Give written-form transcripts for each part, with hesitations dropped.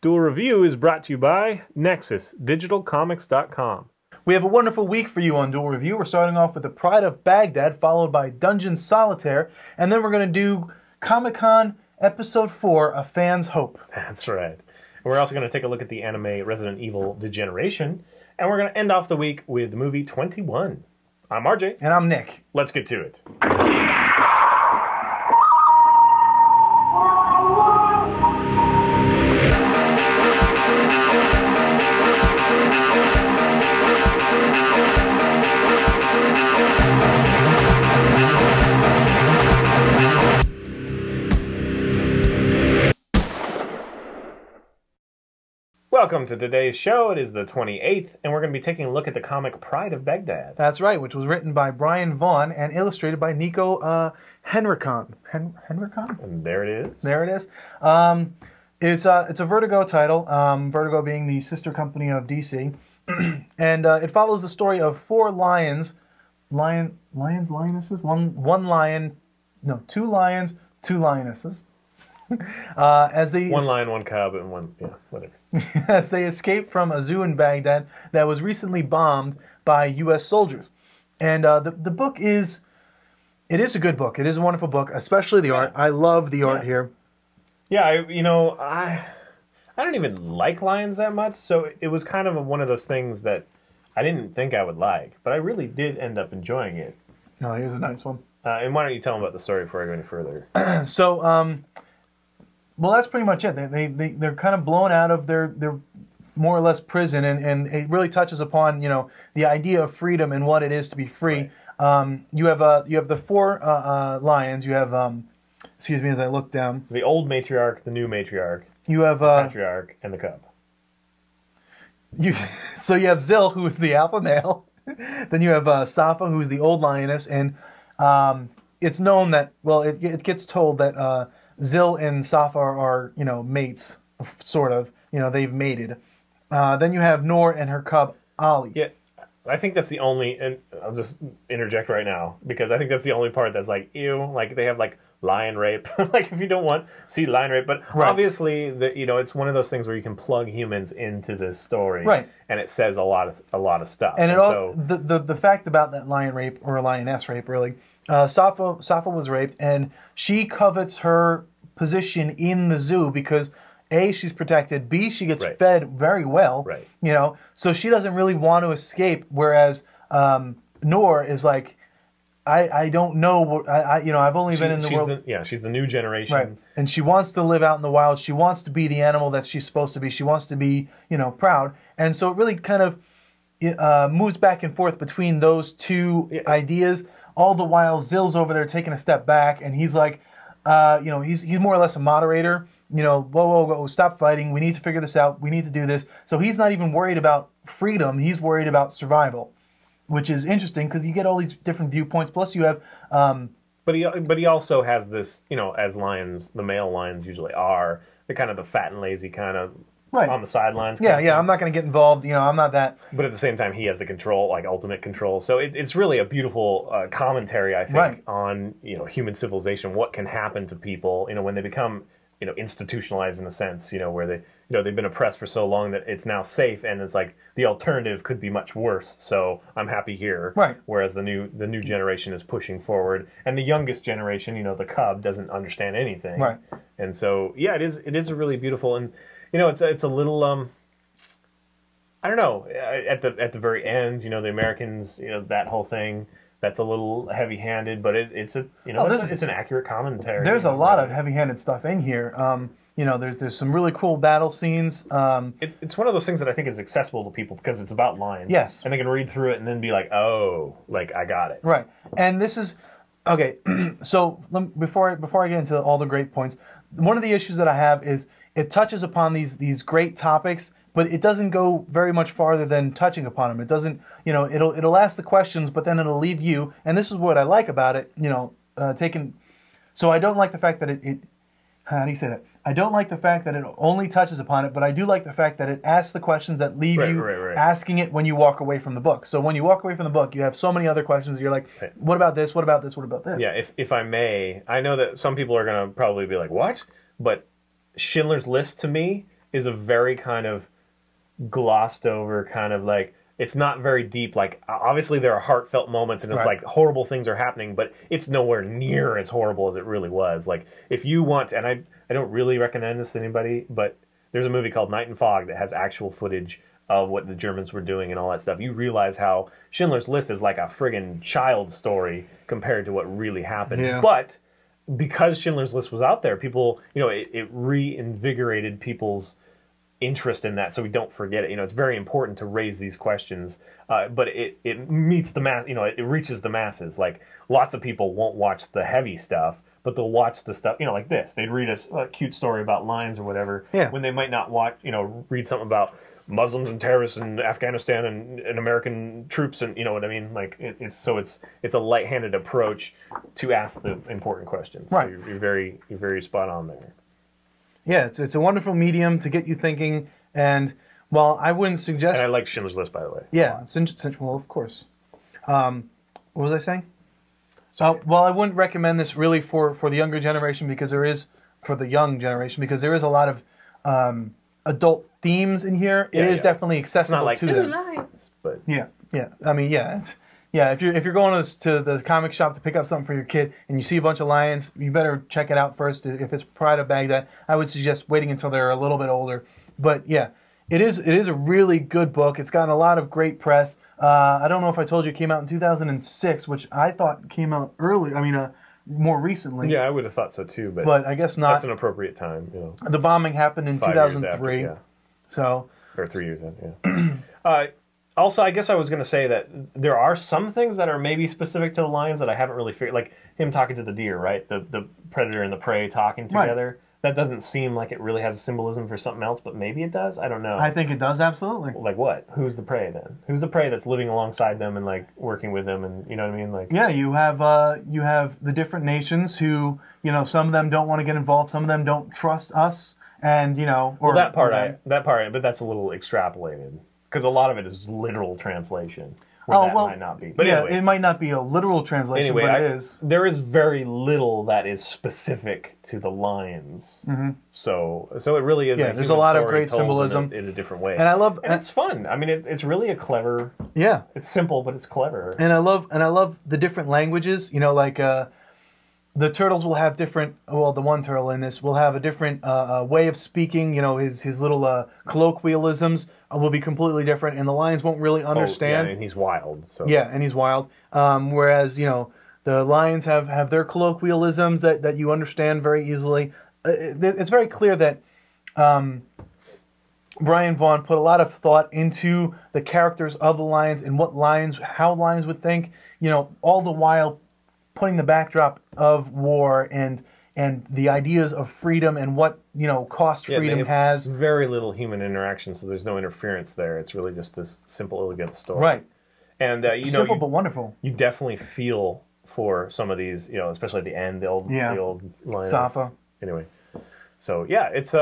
Duel Review is brought to you by NexusDigitalComics.com. We have a wonderful week for you on Duel Review. We're starting off with the Pride of Baghdad, followed by Dungeon Solitaire, and then we're going to do Comic-Con Episode 4, A Fan's Hope. That's right. And we're also going to take a look at the anime Resident Evil Degeneration, and we're going to end off the week with the movie 21. I'm RJ. And I'm Nick. Let's get to it. Welcome to today's show. It is the 28th, and we're going to be taking a look at the comic Pride of Baghdad. That's right, which was written by Brian Vaughan and illustrated by Nico Henrikon. Henrikon? And there it is. There it is. It's a Vertigo title, Vertigo being the sister company of DC. And it follows the story of four lions. Lionesses? One lion. No, two lions, two lionesses. As they one lion, one cub, and one, yeah, whatever. As they escape from a zoo in Baghdad that was recently bombed by U.S. soldiers. And the book is a good book. It is a wonderful book, especially the art. I love the art here. Yeah, I don't even like lions that much, so it was kind of one of those things that I didn't think I would like, but I really did end up enjoying it. Oh, here's a nice one. And why don't you tell them about the story before I go any further? So, well, that's pretty much it. They're kind of blown out of their more or less prison, and it really touches upon the idea of freedom and what it is to be free. Right. You have the four lions. You have excuse me as I look down. The old matriarch, the new matriarch. You have the patriarch and the cub. So you have Zil, who is the alpha male. Then you have Safa, who is the old lioness, and it's known that it gets told that Zil and Safa are mates, sort of. They've mated. Then you have Noor and her cub Ali. Yeah, I think that's the only, and I'll just interject right now because I think that's the only part that's like ew. Like they have like lion rape. Like if you don't want to see lion rape, but right. Obviously it's one of those things where you can plug humans into this story, right? And it says a lot of stuff. And the fact about that lion rape or lioness rape really. Safa was raped, and she covets her position in the zoo because A, she's protected, B, she gets fed very well, right? So she doesn't really want to escape. Whereas Noor is like, I don't know what I've only been in the world. She's the new generation, right? And she wants to live out in the wild. She wants to be the animal that she's supposed to be. She wants to be proud, and so it really kind of moves back and forth between those two ideas. All the while, Zil's over there taking a step back, and he's like, he's more or less a moderator. Whoa, stop fighting. We need to figure this out. We need to do this. So he's not even worried about freedom. He's worried about survival, which is interesting because you get all these different viewpoints. Plus, you have. But he also has this, as lions, the male lions usually are, they're kind of the fat and lazy kind of. Right. On the sidelines. Yeah, I'm not going to get involved. I'm not that. But at the same time, he has the control, like ultimate control. So it's really a beautiful commentary, I think, on human civilization. What can happen to people, when they become institutionalized in a sense, where they've been oppressed for so long that it's now safe, and it's like the alternative could be much worse. So I'm happy here. Right. Whereas the new generation is pushing forward, and the youngest generation, the cub, doesn't understand anything. Right. And so it is a really beautiful and. It's a little I don't know. At the very end, the Americans, that whole thing. That's a little heavy-handed, but it's it's an accurate commentary. There's a lot of heavy-handed stuff in here. There's some really cool battle scenes. It's one of those things that I think is accessible to people because it's about lions. Yes, and they can read through it and then be like, oh, like I got it. Right, and this is okay. So before I get into all the great points, one of the issues that I have is. It touches upon these great topics, but it doesn't go very much farther than touching upon them. It doesn't, it'll ask the questions, but then it'll leave you. And this is what I like about it, So I don't like the fact that it how do you say that? I don't like the fact that it only touches upon it, but I do like the fact that it asks the questions that leave you asking it when you walk away from the book. So when you walk away from the book, you have so many other questions. You're like, what about this? What about this? What about this? Yeah, if I may, I know that some people are going to probably be like, what? But Schindler's List to me is a very kind of glossed over kind of like, it's not very deep. Like, obviously there are heartfelt moments and it's like horrible things are happening, but it's nowhere near as horrible as it really was. Like, if you want, and I don't really recommend this to anybody, but there's a movie called Night and Fog that has actual footage of what the Germans were doing and all that stuff. You realize how Schindler's List is like a friggin' child story compared to what really happened. Yeah. But because Schindler's List was out there, people, you know, it reinvigorated people's interest in that, so we don't forget it. You know, it's very important to raise these questions, but it meets the mass. You know, it reaches the masses. Like, lots of people won't watch the heavy stuff, but they'll watch the stuff, you know, like this. They'd read a cute story about lions or whatever, when they might not watch, you know, read something about Muslims and terrorists in Afghanistan and American troops, and you know what I mean. Like, it's a light-handed approach to ask the important questions. Right. So you're very spot on there. Yeah, it's a wonderful medium to get you thinking. And while I wouldn't suggest, and I like Schindler's List, by the way. Yeah, well, of course. What was I saying? Well, I wouldn't recommend this really for the younger generation because there is a lot of adult themes in here. It is definitely accessible to them. Lions, but yeah. I mean, if you're going to the comic shop to pick up something for your kid and you see a bunch of lions, you better check it out first. If it's Pride of Baghdad, I would suggest waiting until they're a little bit older. But yeah, it is a really good book. It's gotten a lot of great press. I don't know if I told you it came out in 2006, which I thought came out early. I mean, more recently. Yeah, I would have thought so too, but I guess not. That's an appropriate time. You know, the bombing happened in 2003. After, so, or 3 years in. Yeah. Also, I guess I was going to say that there are some things that are maybe specific to the lions that I haven't really figured. Like him talking to the deer, right? The predator and the prey talking together. Right. That doesn't seem like it really has a symbolism for something else, but maybe it does. I don't know. I think it does, absolutely. Like what? Who's the prey then? Who's the prey that's living alongside them and like working with them, and you know what I mean? Like, yeah, you have the different nations who, you know, some of them don't want to get involved, some of them don't trust us, and you know, or that part, but that's a little extrapolated because a lot of it is literal translation. Might not be. But yeah, anyway, it might not be a literal translation, but it is. There is very little that is specific to the lions. Mm-hmm. So it really is. Yeah, there's a lot of great symbolism in a different way, and I love. And it's fun. I mean, it's really a clever. Yeah, it's simple, but it's clever. And I love the different languages. You know, like the turtles will have different. Well, the one turtle in this will have a different way of speaking. You know, his little colloquialisms will be completely different, and the lions won't really understand. Yeah, and he's wild. So. Yeah, and he's wild. Whereas, you know, the lions have their colloquialisms that you understand very easily. It's very clear that Brian Vaughan put a lot of thought into the characters of the lions and how lions would think. You know, all the while putting the backdrop of war and the ideas of freedom and what, you know, cost freedom has. Very little human interaction, so there's no interference there. It's really just this simple, elegant story. Right. And, simple but wonderful. You definitely feel for some of these, you know, especially at the end, the old lions. Safa. Anyway. So, yeah, it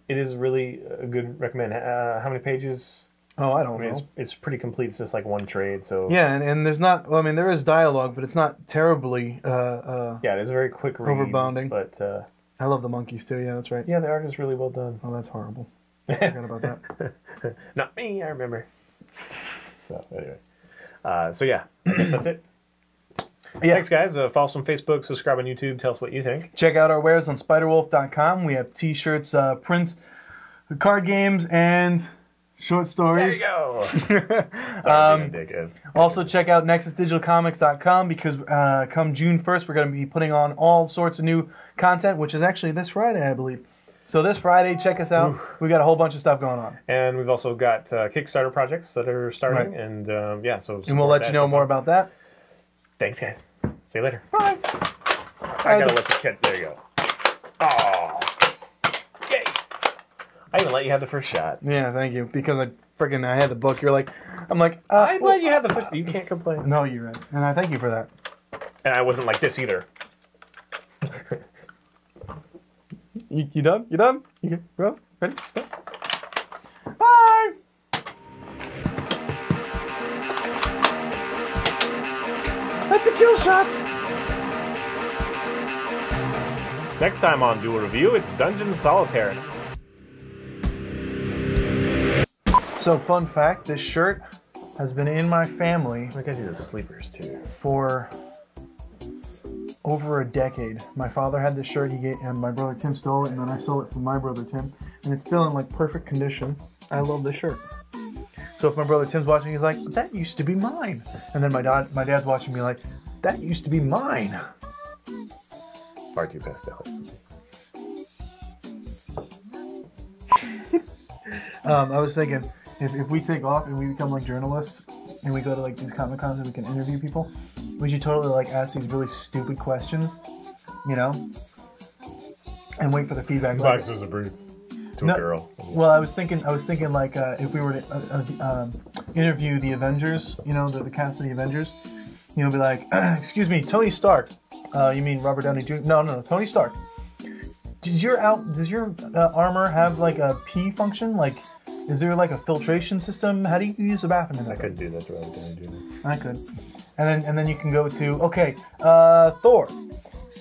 is really a good recommend. How many pages? Oh, I don't know. It's pretty complete. It's just like one trade. So yeah, and there's not. Well, I mean, there is dialogue, but it's not terribly. Yeah, it's a very quick read. Overbounding. But I love the monkeys too. Yeah, that's right. Yeah, the art is really well done. Oh, that's horrible. I forgot about that. Not me. I remember. So anyway, so yeah, I guess that's it. Yeah. Thanks, guys. Follow us on Facebook. Subscribe on YouTube. Tell us what you think. Check out our wares on SpiderWolf.com. We have T-shirts, prints, card games, and short stories. There you go. Also, check out NexusDigitalComics.com because come June 1st, we're going to be putting on all sorts of new content, which is actually this Friday, I believe. So this Friday, check us out. We got a whole bunch of stuff going on. And we've also got Kickstarter projects that are starting. Right. And and we'll let you know more about that. Thanks, guys. See you later. Bye. I gotta let you catch. There you go. Oh. Yay. I even let you have the first shot. Yeah, thank you. Because I had the book. You're like, I'm like, I let you have the first. You can't complain. No, you're right. And I thank you for that. And I wasn't like this either. You done? You done? You good? Ready? Bye! That's a kill shot! Next time on Duel Review, it's Dungeon Solitaire. So, fun fact, this shirt has been in my family. I got these sleepers too. For over a decade. My father had this shirt, and my brother Tim stole it, and then I stole it from my brother Tim, and it's still in like perfect condition. I love this shirt. So if my brother Tim's watching, he's like, that used to be mine. And then my dad's watching me like, that used to be mine. Far too pastel. I was thinking, if we take off and we become like journalists, and we go to like these Comic Cons and we can interview people, we should totally like ask these really stupid questions, you know, and wait for the feedback. Boxers of Bruce to a girl. Well, I was thinking like if we were to interview the Avengers, you know, the cast of the Avengers, you know, be like, excuse me, Tony Stark. You mean Robert Downey Jr.? No, Tony Stark. Does your armor have like a P function? Like, is there like a filtration system? How do you use the bathroom in that? I could do that to Robert Downey Jr. I could. And then you can go to, okay, Thor.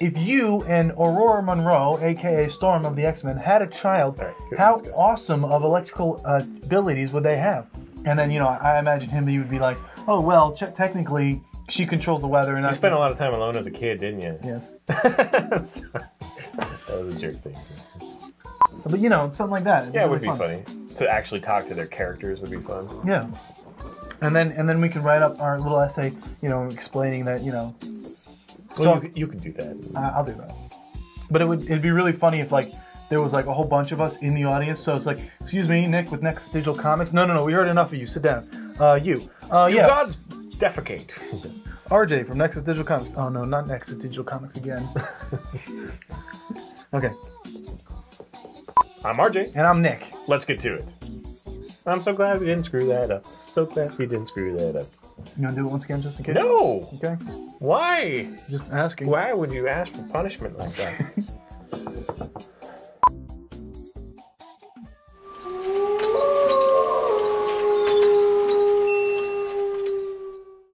If you and Aurora Monroe, aka Storm of the X-Men, had a child, right, how awesome of electrical abilities would they have? And then, you know, I imagine he would be like, oh, well, technically, she controls the weather. And you spent a lot of time alone as a kid, didn't you? Yes. That was a jerk thing. But, you know, something like that. Yeah, it would be funny. To actually talk to their characters would be fun. Yeah. And then we can write up our little essay, you know, explaining that, you know. Well, you can do that. I'll do that. But it'd be really funny if like there was like a whole bunch of us in the audience. So it's like, excuse me, Nick with Next Digital Comics. No, we heard enough of you. Sit down. You yeah. Gods defecate. RJ from Nexus Digital Comics. Oh no, not Nexus Digital Comics again. Okay. I'm RJ. And I'm Nick. Let's get to it. I'm so glad we didn't screw that up. So glad we didn't screw that up. You want to do it once again just in case? No! Okay. Why? Just asking. Why would you ask for punishment like that?